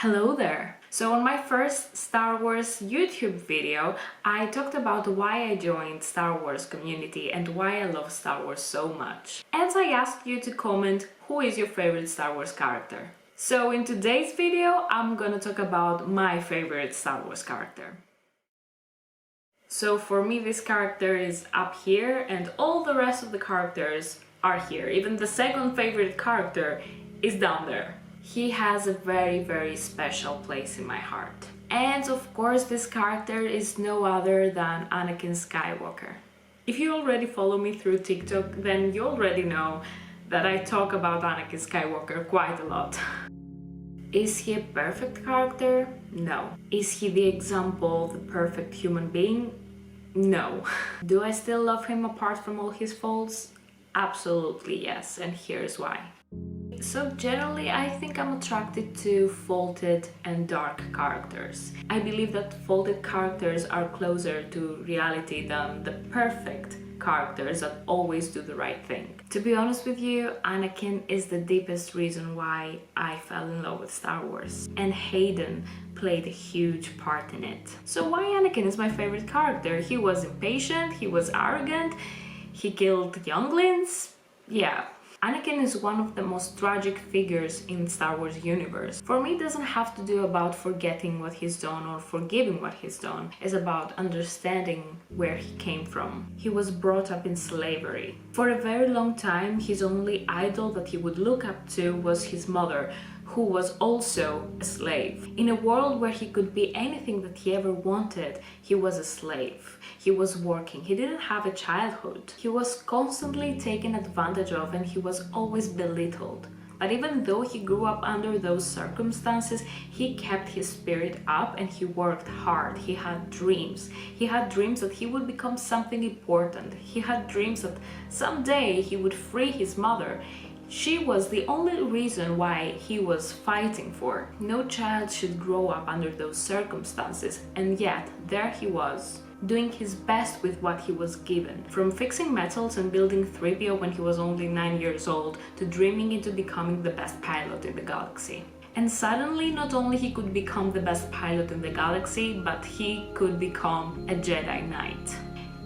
Hello there! So on my first Star Wars YouTube video, I talked about why I joined Star Wars community and why I love Star Wars so much. And I asked you to comment who is your favorite Star Wars character. So in today's video, I'm gonna talk about my favorite Star Wars character. So for me, this character is up here and all the rest of the characters are here. Even the second favorite character is down there. He has a very special place in my heart. And of course, this character is no other than Anakin Skywalker. If you already follow me through TikTok, then you already know that I talk about Anakin Skywalker quite a lot. Is he a perfect character? No. Is he the example of the perfect human being? No. Do I still love him apart from all his faults? Absolutely yes, and here's why. So generally, I think I'm attracted to faulted and dark characters. I believe that faulted characters are closer to reality than the perfect characters that always do the right thing. To be honest with you, Anakin is the deepest reason why I fell in love with Star Wars, and Hayden played a huge part in it. So why Anakin is my favorite character? He was impatient, he was arrogant, he killed younglings. Yeah. Anakin is one of the most tragic figures in Star Wars universe. For me, it doesn't have to do about forgetting what he's done or forgiving what he's done. It's about understanding where he came from. He was brought up in slavery. For a very long time, his only idol that he would look up to was his mother, who was also a slave. In a world where he could be anything that he ever wanted, he was a slave. He was working. He didn't have a childhood. He was constantly taken advantage of and he was always belittled. But even though he grew up under those circumstances, he kept his spirit up and he worked hard. He had dreams. He had dreams that he would become something important. He had dreams that someday he would free his mother. She was the only reason why he was fighting for. No child should grow up under those circumstances, and yet there he was, doing his best with what he was given. From fixing metals and building 3PO when he was only 9 years old, to dreaming into becoming the best pilot in the galaxy. And suddenly, not only he could become the best pilot in the galaxy, but he could become a Jedi Knight.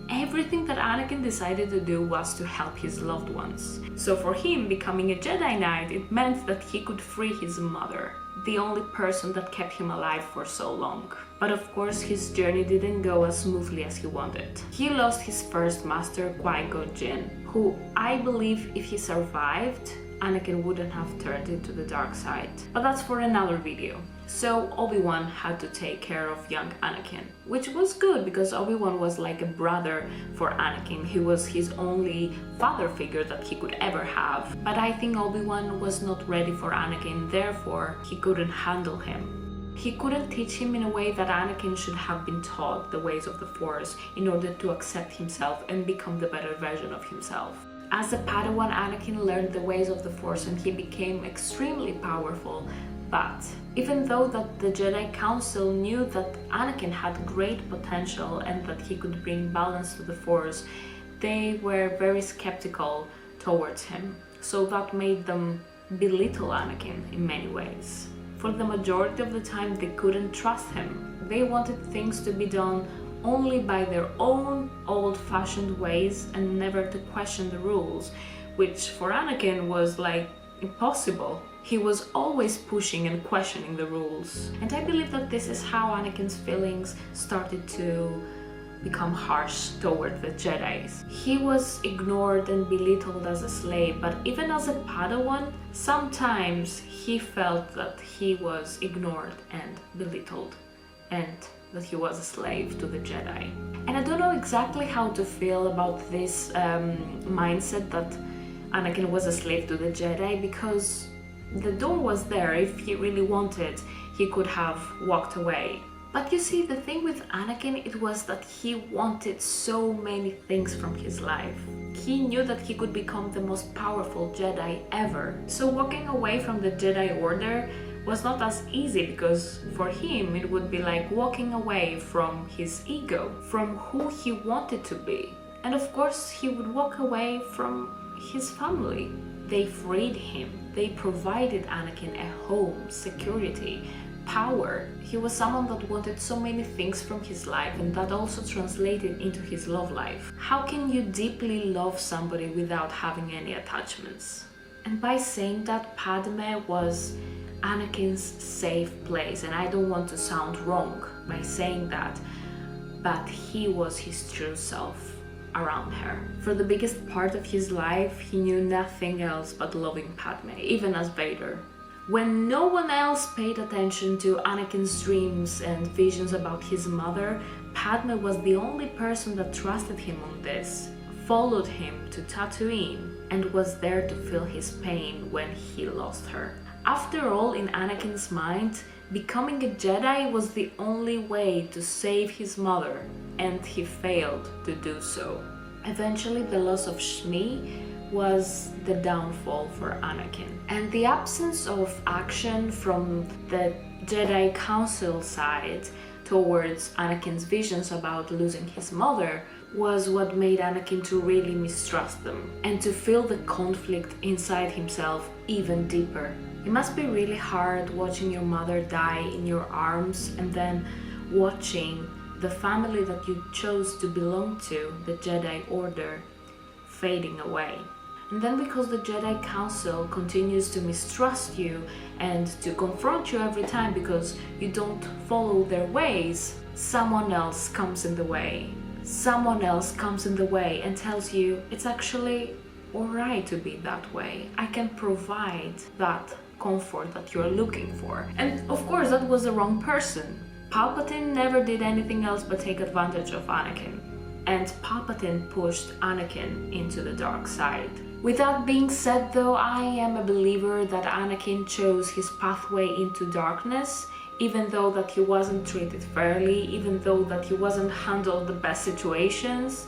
Everything that Anakin decided to do was to help his loved ones. So for him, becoming a Jedi Knight, it meant that he could free his mother, the only person that kept him alive for so long. But of course, his journey didn't go as smoothly as he wanted. He lost his first master, Qui-Gon Jinn, who I believe if he survived, Anakin wouldn't have turned into the dark side. But that's for another video. So Obi-Wan had to take care of young Anakin, which was good because Obi-Wan was like a brother for Anakin. He was his only father figure that he could ever have. But I think Obi-Wan was not ready for Anakin, therefore he couldn't handle him. He couldn't teach him in a way that Anakin should have been taught the ways of the Force in order to accept himself and become the better version of himself. As a Padawan, Anakin learned the ways of the Force and he became extremely powerful. But even though that the Jedi Council knew that Anakin had great potential and that he could bring balance to the Force, they were very skeptical towards him. So that made them belittle Anakin in many ways. For the majority of the time, they couldn't trust him. They wanted things to be done only by their own old-fashioned ways and never to question the rules, which for Anakin was like impossible. He was always pushing and questioning the rules. And I believe that this is how Anakin's feelings started to become harsh toward the Jedis. He was ignored and belittled as a slave, but even as a Padawan, sometimes he felt that he was ignored and belittled, and that he was a slave to the Jedi. And I don't know exactly how to feel about this mindset that Anakin was a slave to the Jedi, because the door was there. If he really wanted, he could have walked away. But you see, the thing with Anakin, it was that he wanted so many things from his life. He knew that he could become the most powerful Jedi ever. So walking away from the Jedi Order was not as easy, because for him it would be like walking away from his ego, from who he wanted to be. And of course he would walk away from his family. They freed him. They provided Anakin a home, security, power. He was someone that wanted so many things from his life, and that also translated into his love life. How can you deeply love somebody without having any attachments? And by saying that, Padme was Anakin's safe place, and I don't want to sound wrong by saying that, but he was his true self around her. For the biggest part of his life, he knew nothing else but loving Padme, even as Vader. When no one else paid attention to Anakin's dreams and visions about his mother, Padme was the only person that trusted him on this, followed him to Tatooine, and was there to feel his pain when he lost her. After all, in Anakin's mind, becoming a Jedi was the only way to save his mother, and he failed to do so. Eventually, the loss of Shmi was the downfall for Anakin. And the absence of action from the Jedi Council side towards Anakin's visions about losing his mother was what made Anakin to really mistrust them and to feel the conflict inside himself even deeper. It must be really hard watching your mother die in your arms and then watching the family that you chose to belong to, the Jedi Order, fading away. And then because the Jedi Council continues to mistrust you and to confront you every time because you don't follow their ways, someone else comes in the way. Someone else comes in the way and tells you it's actually alright to be that way. I can provide that comfort that you're looking for. And of course, that was the wrong person. Palpatine never did anything else but take advantage of Anakin. And Palpatine pushed Anakin into the dark side. With that being said though, I am a believer that Anakin chose his pathway into darkness, even though that he wasn't treated fairly, even though that he wasn't handled the best situations.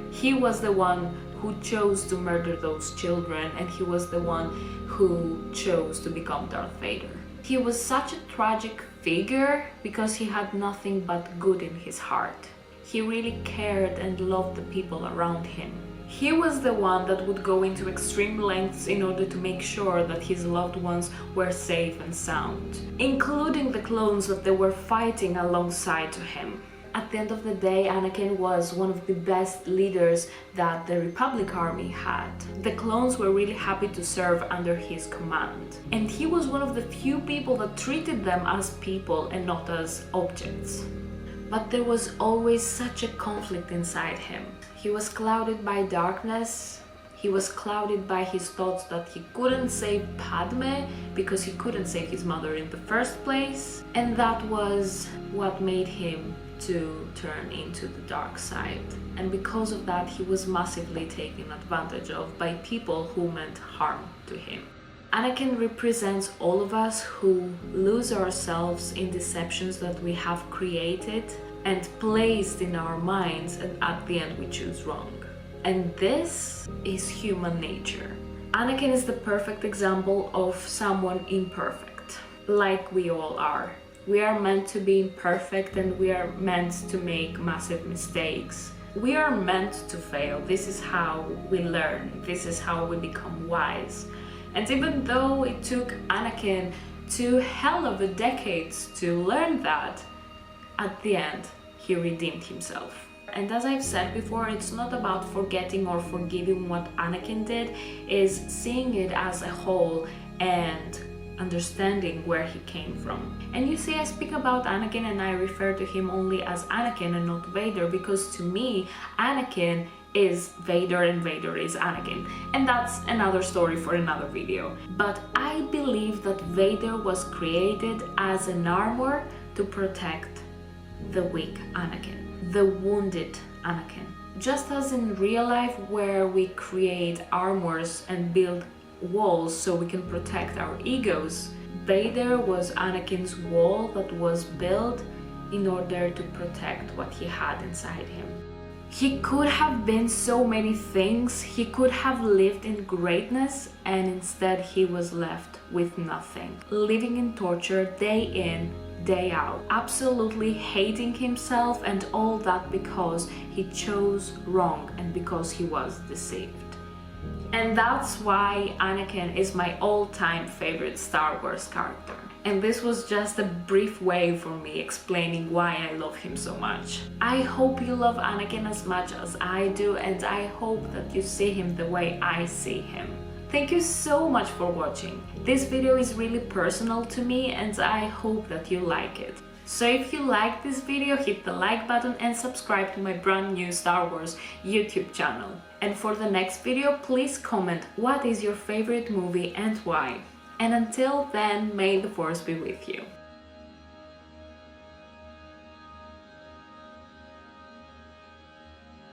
He was the one who chose to murder those children, and he was the one who chose to become Darth Vader. He was such a tragic figure because he had nothing but good in his heart. He really cared and loved the people around him. He was the one that would go into extreme lengths in order to make sure that his loved ones were safe and sound, including the clones that they were fighting alongside to him. At the end of the day, Anakin was one of the best leaders that the Republic Army had. The clones were really happy to serve under his command. And he was one of the few people that treated them as people and not as objects. But there was always such a conflict inside him. He was clouded by darkness. He was clouded by his thoughts that he couldn't save Padme because he couldn't save his mother in the first place. And that was what made him to turn into the dark side. And because of that, he was massively taken advantage of by people who meant harm to him. Anakin represents all of us who lose ourselves in deceptions that we have created and placed in our minds, and at the end we choose wrong. And this is human nature. Anakin is the perfect example of someone imperfect, like we all are. We are meant to be imperfect and we are meant to make massive mistakes. We are meant to fail. This is how we learn. This is how we become wise. And even though it took Anakin 2 hell of a decades to learn that, at the end, he redeemed himself. And as I've said before, it's not about forgetting or forgiving what Anakin did, is seeing it as a whole and understanding where he came from. And you see, I speak about Anakin and I refer to him only as Anakin and not Vader, because to me, Anakin is Vader and Vader is Anakin. And that's another story for another video. But I believe that Vader was created as an armor to protect the weak Anakin, the wounded Anakin. Just as in real life, where we create armors and build walls so we can protect our egos, Vader was Anakin's wall that was built in order to protect what he had inside him. He could have been so many things. He could have lived in greatness, and instead he was left with nothing, living in torture day in, day out, absolutely hating himself, and all that because he chose wrong and because he was deceived. And that's why Anakin is my all-time favorite Star Wars character. And this was just a brief way for me explaining why I love him so much. I hope you love Anakin as much as I do, and I hope that you see him the way I see him. Thank you so much for watching. This video is really personal to me and I hope that you like it. So if you like this video, hit the like button and subscribe to my brand new Star Wars YouTube channel. And for the next video, please comment what is your favorite movie and why. And until then, may the Force be with you.